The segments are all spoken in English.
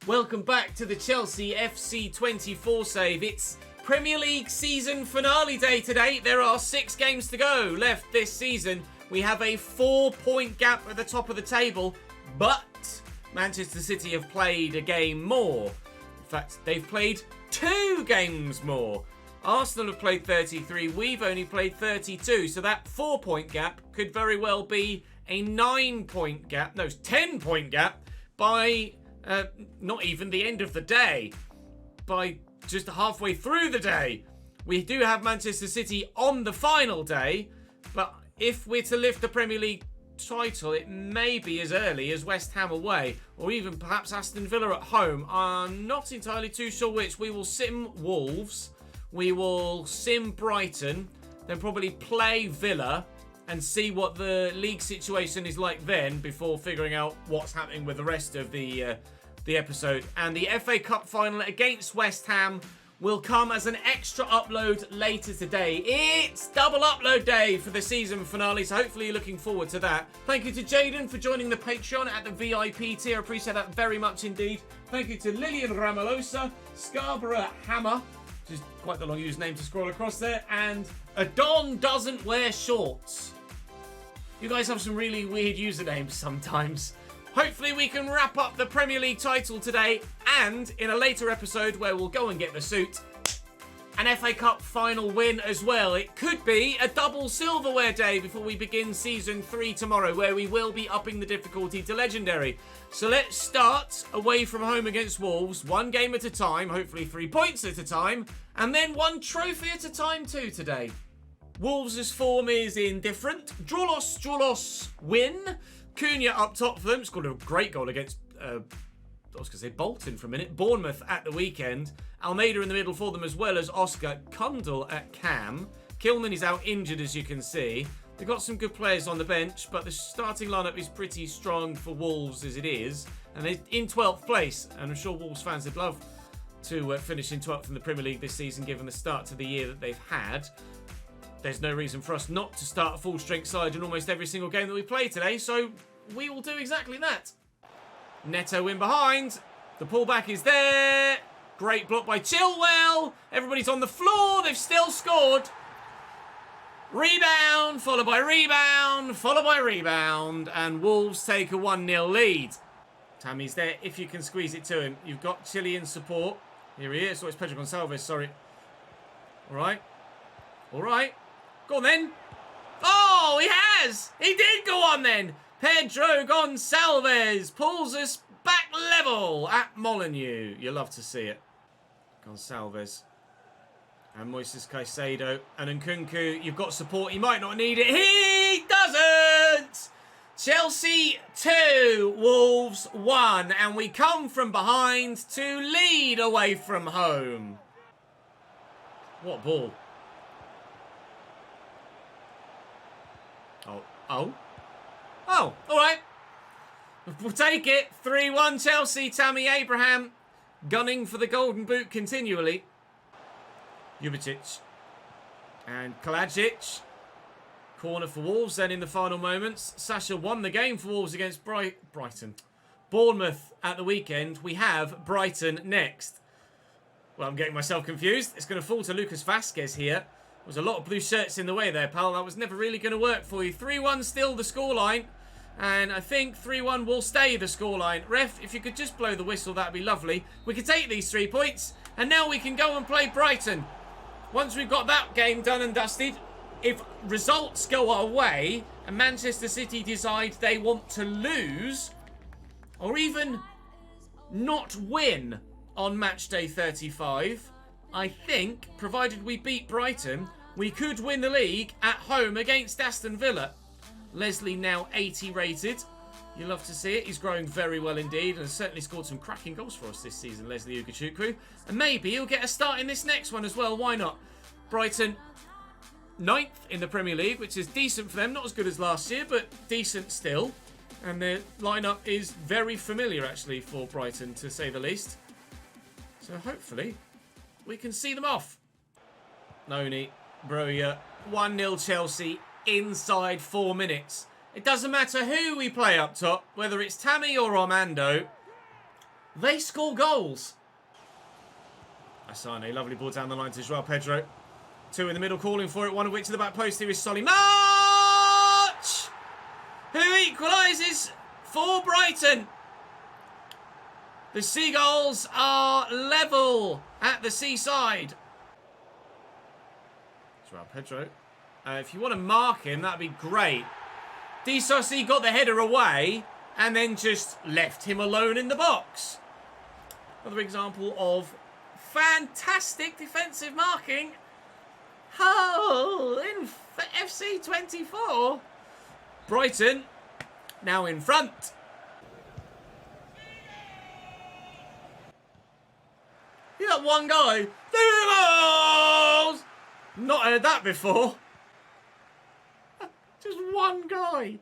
Welcome back to the Chelsea FC24 save. It's Premier League season finale day today. There are 6 games to go left this season. We have a 4-point gap at the top of the table, but Manchester City have played a game more. In fact, they've played 2 games more. Arsenal have played 33, we've only played 32, so that 4-point gap could very well be a 9-point gap, no, 10-point gap by not even the end of the day, by just halfway through the day. We do have Manchester City on the final day, but if we're to lift the Premier League title, it may be as early as West Ham away, or even perhaps Aston Villa at home. I'm not entirely too sure which. We will sim Wolves, we will sim Brighton, then probably play Villa and see what the league situation is like then before figuring out what's happening with the rest of the episode. And the FA Cup final against West Ham will come as an extra upload later today. It's double upload day for the season finale, so hopefully you're looking forward to that. Thank you to Jaden for joining the Patreon at the VIP tier. I appreciate that very much indeed. Thank you to Lillian Ramalosa, Scarborough Hammer, which is quite the long username to scroll across there, and Adon Doesn't Wear Shorts. You guys have some really weird usernames sometimes. Hopefully we can wrap up the Premier League title today, and in a later episode where we'll go and get the suit, an FA Cup final win as well. It could be a double silverware day before we begin Season 3 tomorrow, where we will be upping the difficulty to Legendary. So let's start away from home against Wolves, 1 game at a time, hopefully 3 points at a time, and then 1 trophy at a time too today. Wolves' form is indifferent. Draw-loss, win. Cunha up top for them. Scored a great goal against, I was going to say Bolton for a minute. Bournemouth at the weekend. Almeida in the middle for them, as well as Oscar. Kundal at cam. Kilman is out injured, as you can see. They've got some good players on the bench, but the starting lineup is pretty strong for Wolves as it is. And they're in 12th place. And I'm sure Wolves fans would love to finish in 12th in the Premier League this season, given the start to the year that they've had. There's no reason for us not to start a full-strength side in almost every single game that we play today, so we will do exactly that. Neto in behind. The pullback is there. Great block by Chilwell. Everybody's on the floor. They've still scored. Rebound, followed by rebound, followed by rebound, and Wolves take a 1-0 lead. Tammy's there if you can squeeze it to him. You've got Chilean support. Here he is. Oh, it's Pedro Gonçalves, sorry. All right. All right. Go on then. Oh, he has. He did go on then. Pedro Gonçalves pulls us back level at Molineux. You love to see it. Gonçalves. And Moises Caicedo. And Nkunku, you've got support. He might not need it. He doesn't. Chelsea 2, Wolves 1. And we come from behind to lead away from home. What ball. Oh, all right. We'll take it. 3-1 Chelsea. Tammy Abraham gunning for the golden boot continually. Jubicic. And Kalajic. Corner for Wolves then in the final moments. Sasha won the game for Wolves against Brighton. Bournemouth at the weekend. We have Brighton next. Well, I'm getting myself confused. It's going to fall to Lucas Vazquez here. There was a lot of blue shirts in the way there, pal. That was never really going to work for you. 3-1 still the scoreline. And I think 3-1 will stay the scoreline. Ref, if you could just blow the whistle, that'd be lovely. We could take these 3 points. And now we can go and play Brighton. Once we've got that game done and dusted, if results go our way and Manchester City decide they want to lose, or even not win on match day 35... I think, provided we beat Brighton, we could win the league at home against Aston Villa. Leslie now 80 rated. You love to see it. He's growing very well indeed and has certainly scored some cracking goals for us this season, Leslie Ugachukwu. And maybe he'll get a start in this next one as well. Why not? Brighton 9th in the Premier League, which is decent for them. Not as good as last year, but decent still. And their lineup is very familiar, actually, for Brighton, to say the least. So hopefully we can see them off. Noni, Broja, 1-0 Chelsea inside 4 minutes. It doesn't matter who we play up top, whether it's Tammy or Armando. they score goals. Asane, lovely ball down the line to Joao Pedro. 2 in the middle calling for it, one of which to the back post. Here is Solly March, who equalises for Brighton. The Seagulls are level at the seaside. Joao Pedro. If you want to mark him, that'd be great. Disasi got the header away and then just left him alone in the box. Another example of fantastic defensive marking. Oh, in FC24. Brighton now in front. You got one guy. Not heard that before. Just one guy.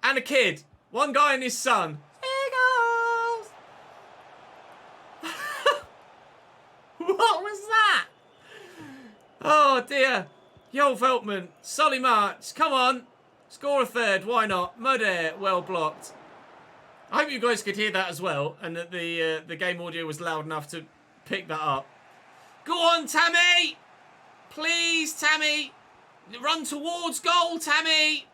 And a kid. One guy and his son. Eagles! What was that? Oh dear. Yo Veltman. Solly March. Come on. Score a third. Why not? Moder. Well blocked. I hope you guys could hear that as well. And that the game audio was loud enough to pick that up. Go on, Tammy. Please, Tammy. Run towards goal, Tammy.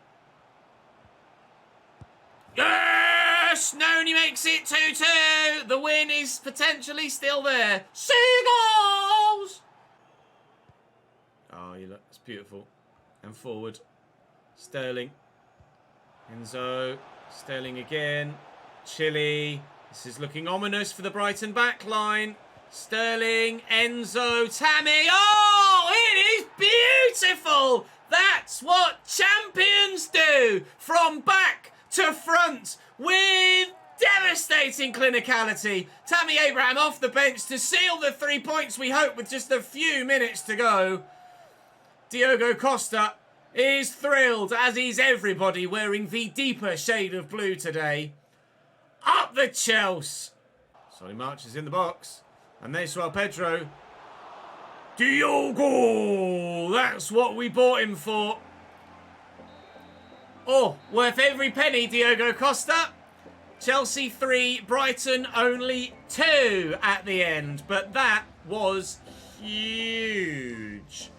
Yes! Noni makes it 2-2. The win is potentially still there. Seagulls! Oh, you look, it's beautiful. And forward. Sterling. Enzo. Sterling again. Chile. This is looking ominous for the Brighton back line. Sterling, Enzo, Tammy. Oh, it is beautiful. That's what champions do. From back to front with devastating clinicality. Tammy Abraham off the bench to seal the 3 points, we hope, with just a few minutes to go. Diogo Costa is thrilled, as is everybody wearing the deeper shade of blue today. Up the Chelsea. Solly March is in the box. And there's Joao Pedro. Diogo! That's what we bought him for. Oh, worth every penny, Diogo Costa. Chelsea 3, Brighton only 2 at the end. But that was huge.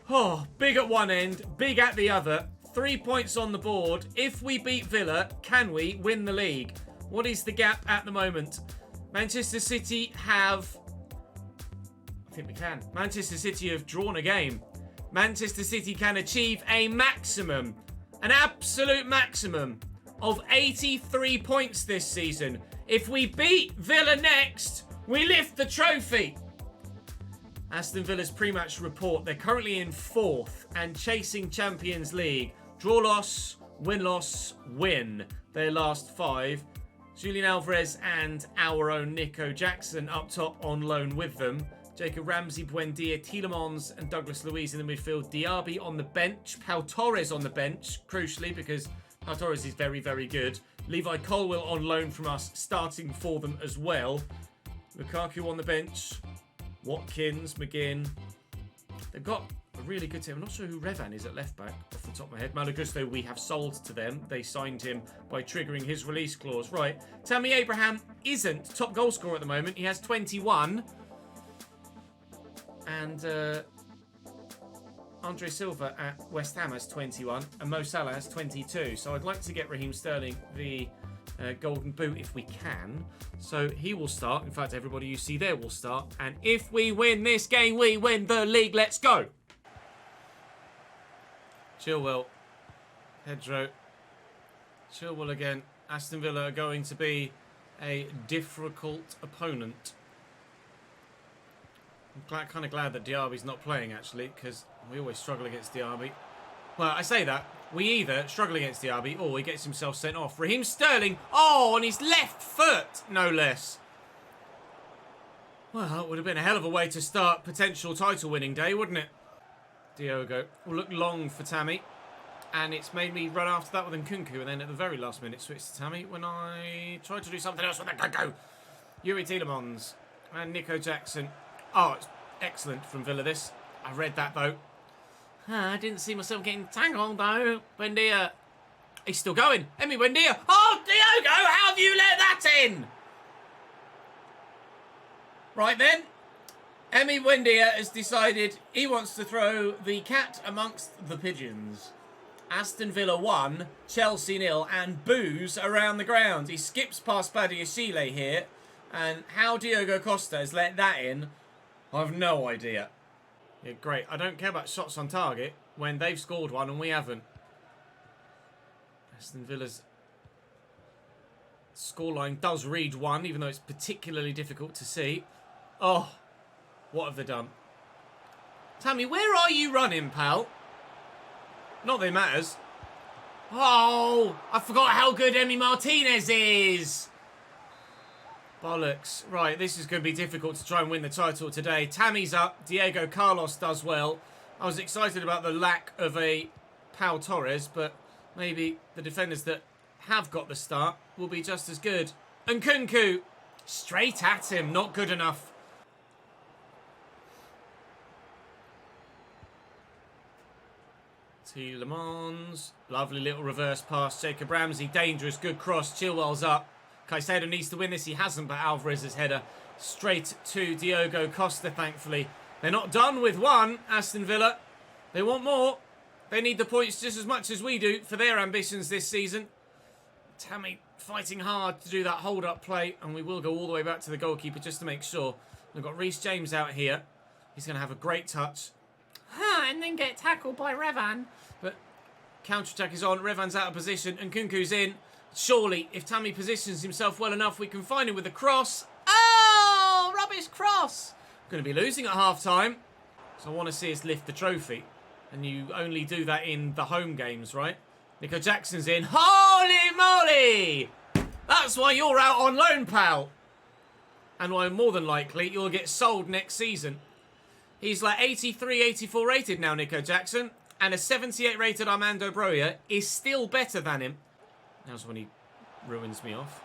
Oh, big at one end, big at the other. 3 points on the board. If we beat Villa, can we win the league? What is the gap at the moment? Manchester City have... I think we can. Manchester City have drawn a game. Manchester City can achieve a maximum, an absolute maximum of 83 points this season. If we beat Villa next, we lift the trophy. Aston Villa's pre-match report. They're currently in 4th and chasing Champions League. Draw-loss, win-loss, win. Their last 5. Julian Alvarez and our own Nico Jackson up top on loan with them. Jacob Ramsey, Buendia, Tielemans and Douglas Luiz in the midfield. Diaby on the bench. Pau Torres on the bench, crucially, because Pau Torres is very, very good. Levi Colwill on loan from us, starting for them as well. Lukaku on the bench. Watkins, McGinn. They've got a really good team. I'm not sure who Revan is at left back off the top of my head. Malagusto, we have sold to them. They signed him by triggering his release clause. Right. Tammy Abraham isn't top goal scorer at the moment. He has 21. And Andre Silva at West Ham has 21. And Mo Salah has 22. So I'd like to get Raheem Sterling the golden boot if we can. So he will start. In fact, everybody you see there will start. And if we win this game, we win the league. Let's go. Chilwell. Pedro. Chilwell again. Aston Villa are going to be a difficult opponent. I'm kind of glad that Diaby's not playing, actually, because we always struggle against Diaby. Well, I say that. We either struggle against Diaby or he gets himself sent off. Raheem Sterling. Oh, on his left foot, no less. Well, it would have been a hell of a way to start potential title-winning day, wouldn't it? Diogo will look long for Tammy. And it's made me run after that with Nkunku. And then at the very last minute, switch to Tammy when I tried to do something else with Nkunku. Yuri Tielemans and Nico Jackson. Oh, it's excellent from Villa, this. I read that, though. I didn't see myself getting tangled, though. Buendia. He's still going. Emi Buendia. Oh, Diogo, how have you let that in? Right then. Emi Buendia has decided he wants to throw the cat amongst the pigeons. Aston Villa 1, Chelsea 0, and boos around the ground. He skips past Badiashile here. And how Diogo Costa has let that in, I've no idea. Yeah, great. I don't care about shots on target when they've scored one and we haven't. Aston Villa's scoreline does read 1, even though it's particularly difficult to see. Oh, what have they done? Tammy, where are you running, pal? Not that it matters. Oh, I forgot how good Emi Martinez is. Bollocks. Right, this is going to be difficult to try and win the title today. Tammy's up. Diego Carlos does well. I was excited about the lack of a Pau Torres, but maybe the defenders that have got the start will be just as good. And Nkunku, straight at him. Not good enough. Tielemans. Lovely little reverse pass. Jacob Ramsey, dangerous. Good cross. Chilwell's up. Caicedo needs to win this. He hasn't, but Alvarez's header straight to Diogo Costa, thankfully. They're not done with 1, Aston Villa. They want more. They need the points just as much as we do for their ambitions this season. Tammy fighting hard to do that hold-up play, and we will go all the way back to the goalkeeper just to make sure. We've got Reece James out here. He's going to have a great touch. And then get tackled by Revan. But counter-attack is on. Revan's out of position, and Nkunku's in. Surely, if Tammy positions himself well enough, we can find him with a cross. Oh, rubbish cross. Going to be losing at half-time. So I want to see us lift the trophy. And you only do that in the home games, right? Nico Jackson's in. Holy moly! That's why you're out on loan, pal. And why more than likely you'll get sold next season. He's like 83, 84 rated now, Nico Jackson. And a 78 rated Armando Broja is still better than him. Now's when he ruins me off.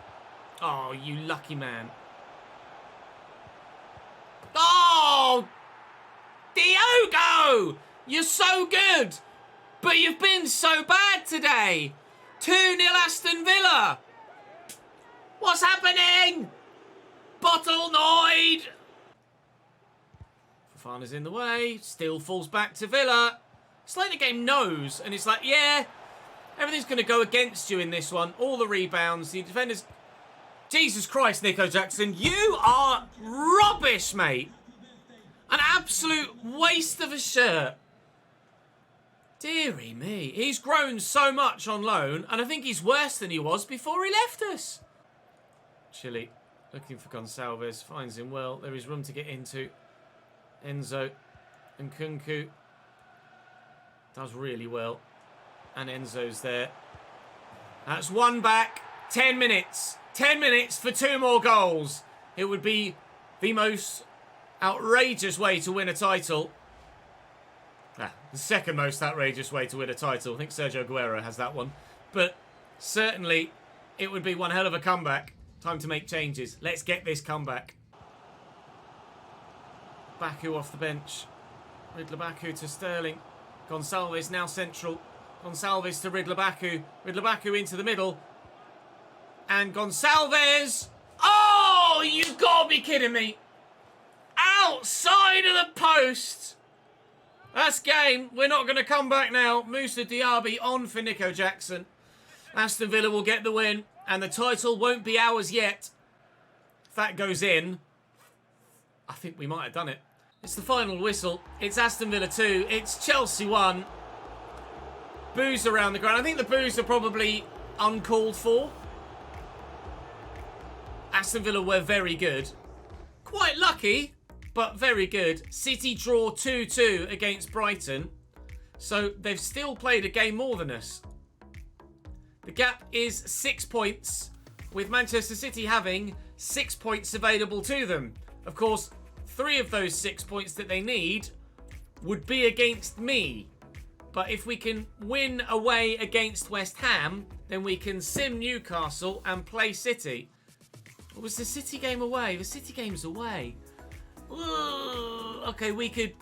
Oh, you lucky man. Oh! Diogo! You're so good! But you've been so bad today! 2-0 Aston Villa! What's happening? Bottleanoid! Fofana's in the way. Still falls back to Villa. It's like the game knows. And it's like, yeah, everything's going to go against you in this one. All the rebounds. The defenders... Jesus Christ, Nico Jackson. You are rubbish, mate. An absolute waste of a shirt. Deary me. He's grown so much on loan. And I think he's worse than he was before he left us. Chile looking for Gonçalves. Finds him well. There is room to get into. Enzo and Nkunku does really well. And Enzo's there. That's one back. 10 minutes. 10 minutes for 2 more goals. It would be the most outrageous way to win a title. The second most outrageous way to win a title. I think Sergio Aguero has that one. But certainly it would be one hell of a comeback. Time to make changes. Let's get this comeback. Baku off the bench. Ridler Baku to Sterling. Gonçalves now central. Gonçalves to Ridler Baku. Ridler Baku into the middle. And Gonçalves. Oh, you've got to be kidding me. Outside of the post. That's game. We're not going to come back now. Moussa Diaby on for Nico Jackson. Aston Villa will get the win. And the title won't be ours yet. If that goes in, I think we might have done it. It's the final whistle. It's Aston Villa 2. It's Chelsea 1. Boos around the ground. I think the boos are probably uncalled for. Aston Villa were very good. Quite lucky, but very good. City draw 2-2 against Brighton. So they've still played a game more than us. The gap is 6 points, with Manchester City having 6 points available to them. Of course, 3 of those 6 points that they need would be against me. But if we can win away against West Ham, then we can sim Newcastle and play City. Or was the City game away? The City game's away. Ooh, okay, we could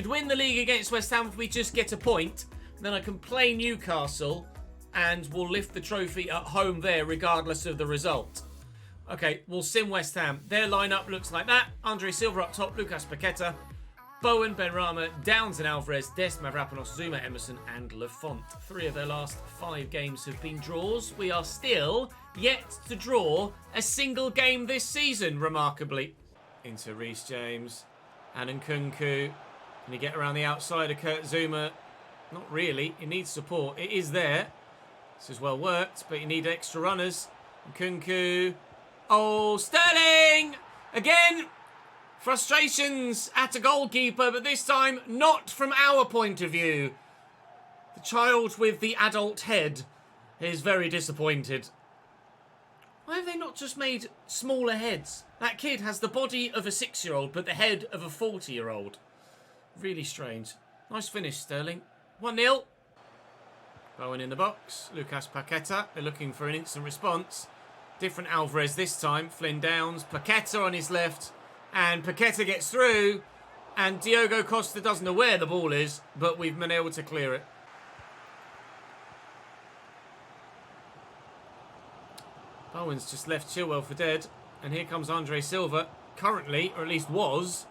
win the league against West Ham if we just get a point. Then I can play Newcastle and will lift the trophy at home there regardless of the result. Okay, we'll sim West Ham. Their lineup looks like that. Andre Silva up top, Lucas Paqueta, Bowen, Benrahma, Downs and Alvarez, Dest, Mavropanos, Zuma, Emerson and Lafont. 3 of their last 5 games have been draws. We are still yet to draw a single game this season, remarkably. Into Reece James, and Nkunku. Can he get around the outside of Kurt Zuma? Not really. He needs support. It is there. This has well worked, but you need extra runners. Nkunku. Oh, Sterling! Again! Frustrations at a goalkeeper, but this time not from our point of view. The child with the adult head is very disappointed. Why have they not just made smaller heads? That kid has the body of a 6-year-old, but the head of a 40-year-old. Really strange. Nice finish, Sterling. 1-0. Bowen in the box. Lucas Paqueta. They're looking for an instant response. Different Alvarez this time. Flynn Downs. Paqueta on his left. And Paqueta gets through. And Diogo Costa doesn't know where the ball is, but we've been able to clear it. Bowen's just left Chilwell for dead. And here comes Andre Silva. Currently, or at least was,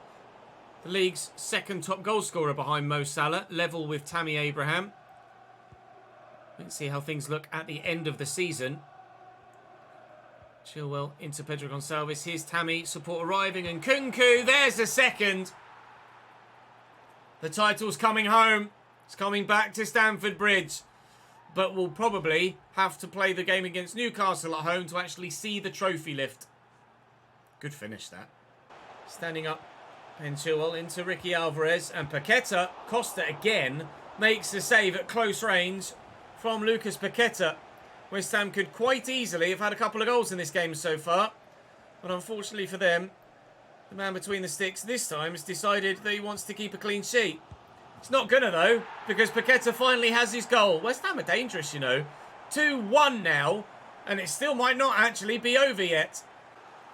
the league's second top goal scorer behind Mo Salah. Level with Tammy Abraham. Let's see how things look at the end of the season. Chilwell into Pedro Gonçalves. Here's Tammy. Support arriving. And Nkunku. There's the second. The title's coming home. It's coming back to Stamford Bridge. But we'll probably have to play the game against Newcastle at home to actually see the trophy lift. Good finish, that. Standing up. And Chilwell into Ricky Alvarez. And Paqueta. Costa again makes the save at close range from Lucas Paqueta. West Ham could quite easily have had a couple of goals in this game so far. But unfortunately for them, the man between the sticks this time has decided that he wants to keep a clean sheet. It's not gonna though, because Paqueta finally has his goal. West Ham are dangerous, you know. 2-1 now, and it still might not actually be over yet.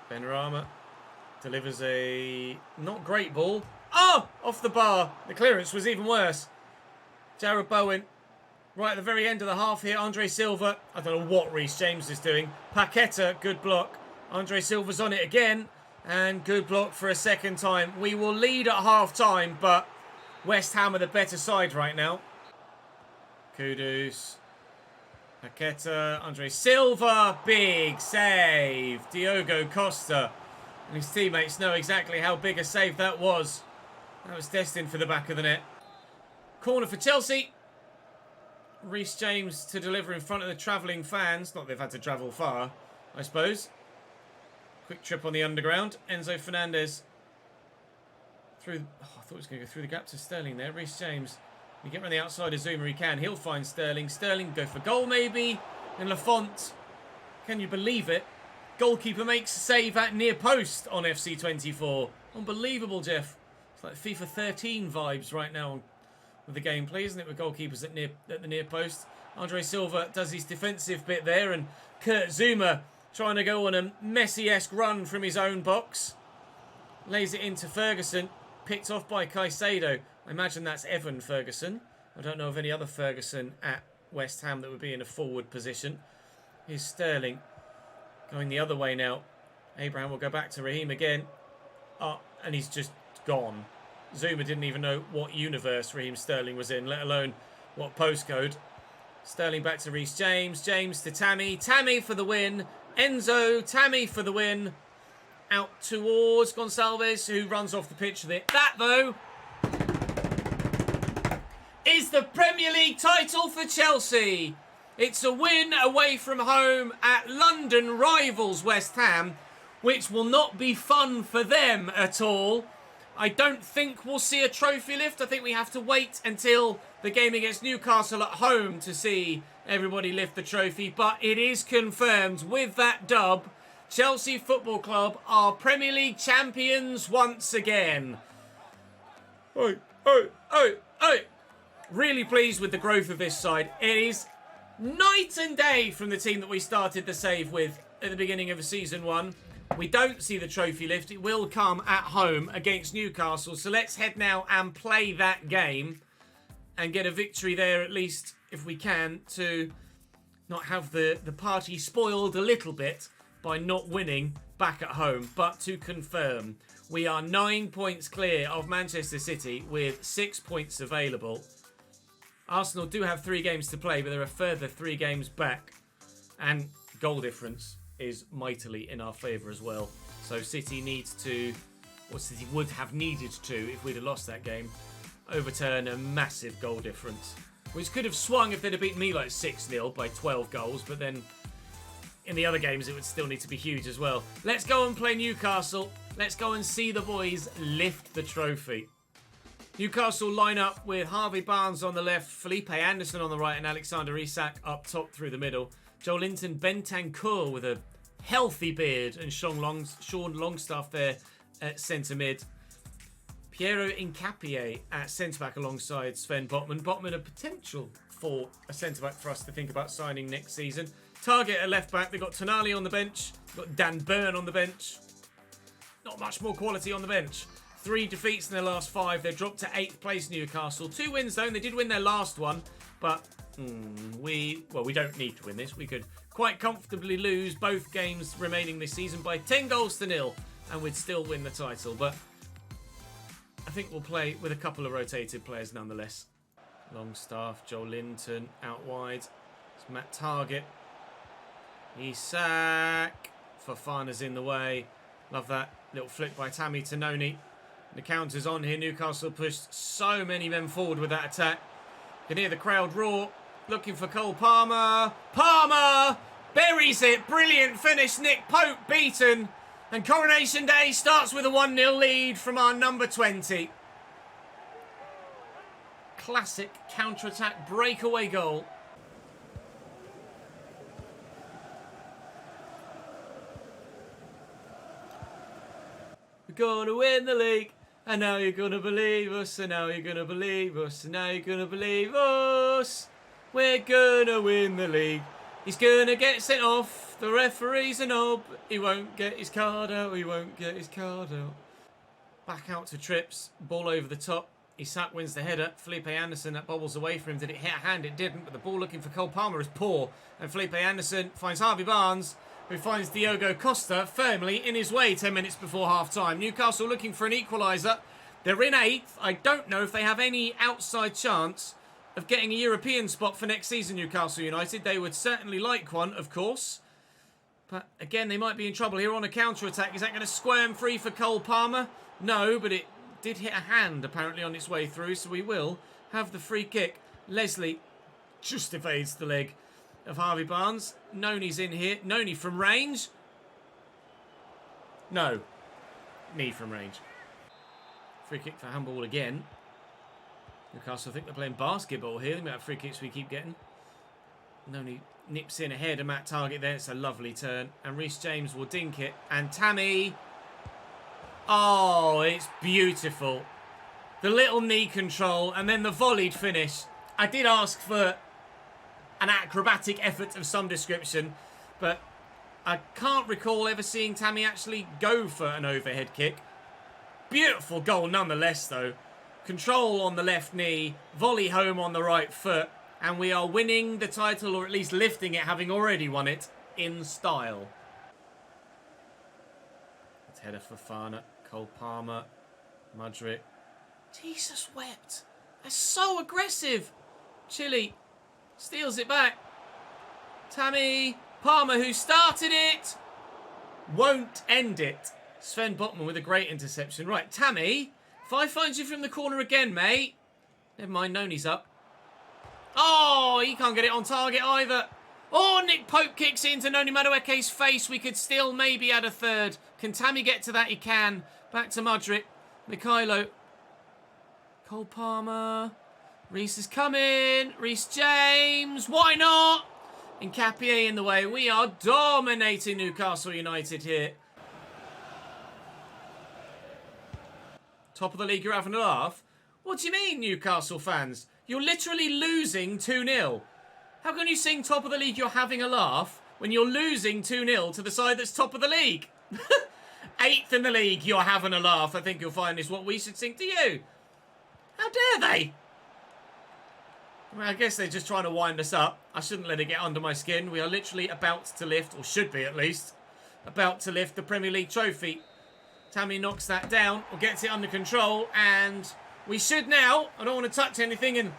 Benrahma delivers a not great ball. Oh! Off the bar. The clearance was even worse. Jarrod Bowen. Right at the very end of the half here, Andre Silva. I don't know what Reece James is doing. Paqueta, good block. Andre Silva's on it again. And good block for a second time. We will lead at half-time, but West Ham are the better side right now. Kudus. Paqueta, Andre Silva. Big save. Diogo Costa. And his teammates know exactly how big a save that was. That was destined for the back of the net. Corner for Chelsea. Reece James to deliver in front of the travelling fans. Not they've had to travel far, I suppose. Quick trip on the underground. Enzo Fernandez through. Oh, I thought he was going to go through the gap to Sterling there. Reece James. You get around the outside of Zuma, he can. He'll find Sterling. Sterling go for goal maybe. And Lafont. Can you believe it? Goalkeeper makes a save at near post on FC24. Unbelievable, Jeff. It's like FIFA 13 vibes right now with the gameplay, isn't it? With goalkeepers at the near post. Andre Silva does his defensive bit there, and Kurt Zuma trying to go on a Messi-esque run from his own box. Lays it into Ferguson, picked off by Caicedo. I imagine that's Evan Ferguson. I don't know of any other Ferguson at West Ham that would be in a forward position. Here's Sterling going the other way now. Abraham will go back to Raheem again. Oh, and he's just gone. Zuma didn't even know what universe Raheem Sterling was in, let alone what postcode. Sterling back to Reece James. James to Tammy. Tammy for the win. Enzo. Tammy for the win. Out towards Gonçalves, who runs off the pitch with it. That, though, is the Premier League title for Chelsea. It's a win away from home at London rivals West Ham, which will not be fun for them at all. I don't think we'll see a trophy lift. I think we have to wait until the game against Newcastle at home to see everybody lift the trophy. But it is confirmed with that dub, Chelsea Football Club are Premier League champions once again. Oi, oi, oi, oi. Really pleased with the growth of this side. It is night and day from the team that we started the save with at the beginning of season 1. We don't see the trophy lift. It will come at home against Newcastle. So let's head now and play that game and get a victory there, at least if we can, to not have the party spoiled a little bit by not winning back at home. But to confirm, we are 9 points clear of Manchester City with 6 points available. Arsenal do have 3 games to play, but there are further 3 games back. And goal difference is mightily in our favour as well. So City needs to, or City would have needed to, if we'd have lost that game, overturn a massive goal difference. Which could have swung if they'd have beaten me like 6-0 by 12 goals, but then in the other games it would still need to be huge as well. Let's go and play Newcastle. Let's go and see the boys lift the trophy. Newcastle line up with Harvey Barnes on the left, Felipe Anderson on the right, and Alexander Isak up top through the middle. Joelinton Bentancur with a healthy beard, and Sean Longstaff there at centre mid. Piero Hincapié at centre-back alongside Sven Botman. Botman a potential for a centre-back for us to think about signing next season. Target at left-back. They've got Tonali on the bench. They've got Dan Burn on the bench. Not much more quality on the bench. 3 defeats in their last 5. They've dropped to 8th place, Newcastle. 2 wins, though. And they did win their last one. But we don't need to win this. We could quite comfortably lose both games remaining this season by 10 goals to 0. And we'd still win the title. But I think we'll play with a couple of rotated players nonetheless. Longstaff, Joelinton out wide. It's Matt Target. Isak. Fofana's in the way. Love that little flick by Tammy to Noni. The counter's on here. Newcastle pushed so many men forward with that attack. You can hear the crowd roar. Looking for Cole Palmer. Palmer buries it. Brilliant finish. Nick Pope beaten. And Coronation Day starts with a 1-0 lead from our number 20. Classic counter-attack breakaway goal. We're gonna win the league. And now you're gonna believe us. And now you're gonna believe us. And now you're gonna believe us. We're gonna win the league. He's gonna get sent off. The referee's a knob. He won't get his card out. He won't get his card out. Back out to Trips. Ball over the top. Isak wins the header. Felipe Anderson, that bobbles away from him. Did it hit a hand? It didn't. But the ball looking for Cole Palmer is poor. And Felipe Anderson finds Harvey Barnes, who finds Diogo Costa firmly in his way 10 minutes before half-time. Newcastle looking for an equaliser. They're in 8th. I don't know if they have any outside chance of getting a European spot for next season, Newcastle United. They would certainly like one, of course. But again, they might be in trouble here on a counter-attack. Is that going to squirm free for Cole Palmer? No, but it did hit a hand apparently on its way through, so we will have the free kick. Leslie just evades the leg of Harvey Barnes. Noni's in here. Noni from range. No. Knee from range. Free kick for handball again. Newcastle, I think they're playing basketball here. The amount of free kicks we keep getting. Noni nips in ahead of Matt Target there. It's a lovely turn. And Reece James will dink it. And Tammy. Oh, it's beautiful. The little knee control and then the volleyed finish. I did ask for an acrobatic effort of some description, but I can't recall ever seeing Tammy actually go for an overhead kick. Beautiful goal nonetheless, though. Control on the left knee, volley home on the right foot, and we are winning the title, or at least lifting it, having already won it, in style. It's header for Fofana, Cole Palmer, Mudryk. Jesus wept. That's so aggressive. Chile steals it back. Tammy. Palmer, who started it, won't end it. Sven Botman with a great interception. Right, Tammy, if I find you from the corner again, mate. Never mind, Noni's up. Oh, he can't get it on target either. Oh, Nick Pope kicks it into Noni Madueke's face. We could still maybe add a third. Can Tammy get to that? He can. Back to Mudryk. Mikhailo. Cole Palmer. Reece is coming. Reece James. Why not? Hincapié in the way. We are dominating Newcastle United here. Top of the league, you're having a laugh? What do you mean, Newcastle fans? You're literally losing 2-0. How can you sing top of the league you're having a laugh when you're losing 2-0 to the side that's top of the league? 8th in the league, you're having a laugh, I think you'll find is what we should sing to you. How dare they? Well, I guess they're just trying to wind us up. I shouldn't let it get under my skin. We are literally about to lift, or should be at least, about to lift the Premier League trophy. Tammy knocks that down, or gets it under control, and we should now, I don't want to touch anything and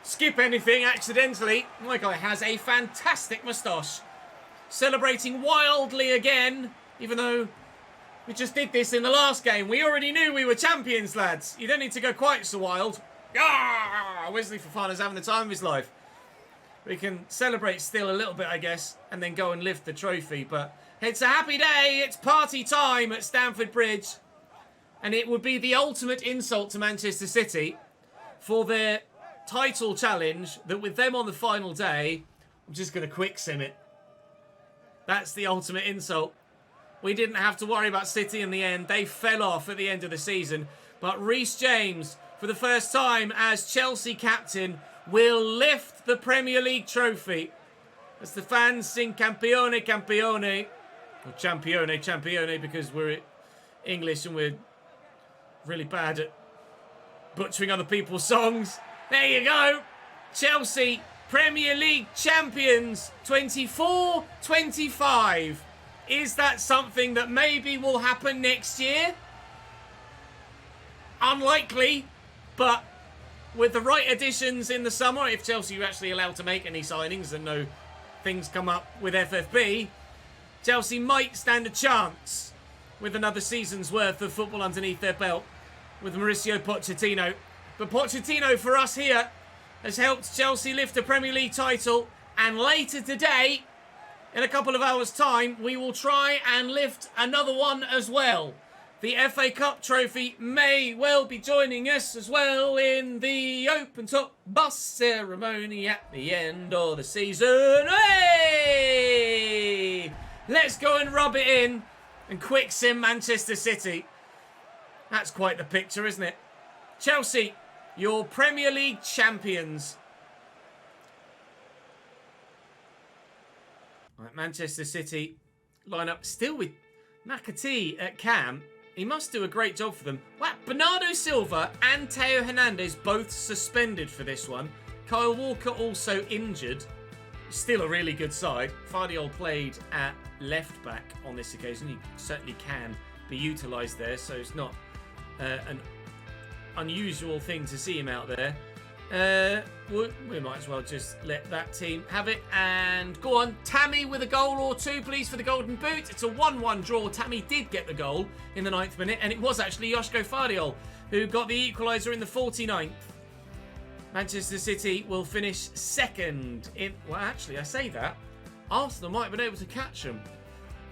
skip anything accidentally. My guy has a fantastic moustache. Celebrating wildly again, even though we just did this in the last game. We already knew we were champions, lads. You don't need to go quite so wild. Ah! Wesley Fofana's having the time of his life. We can celebrate still a little bit, I guess, and then go and lift the trophy. But it's a happy day. It's party time at Stamford Bridge. And it would be the ultimate insult to Manchester City for their title challenge that with them on the final day, I'm just going to quick sim it. That's the ultimate insult. We didn't have to worry about City in the end. They fell off at the end of the season. But Reece James, for the first time as Chelsea captain, will lift the Premier League trophy. As the fans sing Campione, Campione. Or Champione, Champione, because we're English and we're really bad at butchering other people's songs. There you go. Chelsea, Premier League champions, 24-25. Is that something that maybe will happen next year? Unlikely, but with the right additions in the summer, if Chelsea are actually allowed to make any signings and no things come up with FFP, Chelsea might stand a chance with another season's worth of football underneath their belt with Mauricio Pochettino. But Pochettino, for us here, has helped Chelsea lift a Premier League title, and later today, in a couple of hours' time, we will try and lift another one as well. The FA Cup trophy may well be joining us as well in the open top bus ceremony at the end of the season. Hey! Let's go and rub it in and quick sim Manchester City. That's quite the picture, isn't it? Chelsea, your Premier League champions. Right, Manchester City line up still with McAtee at cam. He must do a great job for them. Wow, Bernardo Silva and Theo Hernandez both suspended for this one. Kyle Walker also injured. Still a really good side. Fardiol played at left back on this occasion. He certainly can be utilised there, so it's not an unusual thing to see him out there. We might as well just let that team have it. And go on, Tammy with a goal or two, please, for the Golden Boot. It's a 1-1 draw. Tammy did get the goal in the 9th minute, and it was actually Joško Fardiol who got the equaliser in the 49th. Manchester City will finish second in... Well, actually, I say that. Arsenal might have been able to catch them.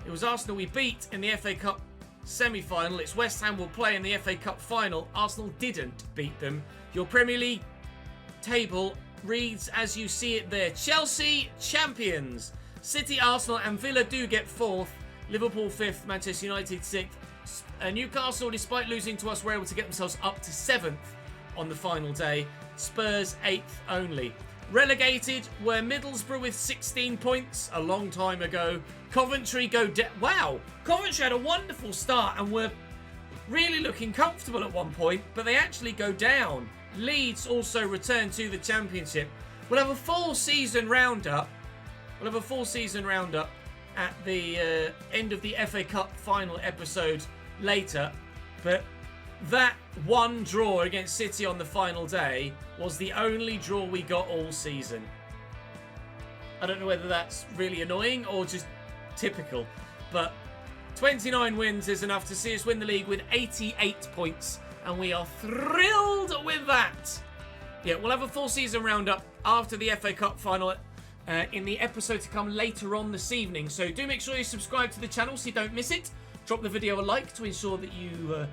It was Arsenal we beat in the FA Cup semi-final. It's West Ham will play in the FA Cup final. Arsenal didn't beat them. Your Premier League table reads as you see it there. Chelsea, champions. City, Arsenal and Villa do get 4th. Liverpool 5th. Manchester United 6th. Newcastle, despite losing to us, were able to get themselves up to 7th on the final day. Spurs 8th only. Relegated were Middlesbrough with 16 points a long time ago. Coventry go down. Wow! Coventry had a wonderful start and were really looking comfortable at one point, but they actually go down. Leeds also return to the Championship. We'll have a full season roundup. At the end of the FA Cup final episode later. But that one draw against City on the final day was the only draw we got all season. I don't know whether that's really annoying or just typical, but 29 wins is enough to see us win the league with 88 points, and we are thrilled with that. Yeah, we'll have a full season roundup after the FA Cup final in the episode to come later on this evening, so do make sure you subscribe to the channel so you don't miss it. Drop the video a like to ensure that you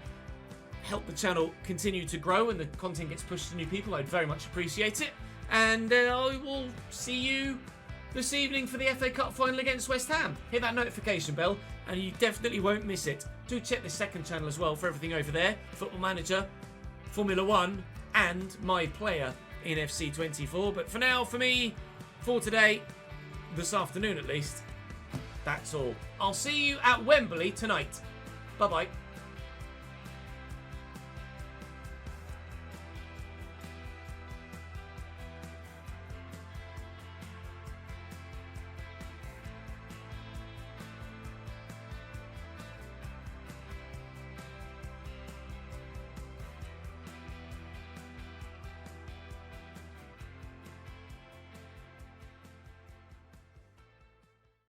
help the channel continue to grow and the content gets pushed to new people. I'd very much appreciate it. And I will see you this evening for the FA Cup final against West Ham. Hit that notification bell and you definitely won't miss it. Do check the second channel as well for everything over there. Football Manager, Formula 1 and My Player in FC24. But for now, for me, for today, this afternoon at least, that's all. I'll see you at Wembley tonight. Bye-bye.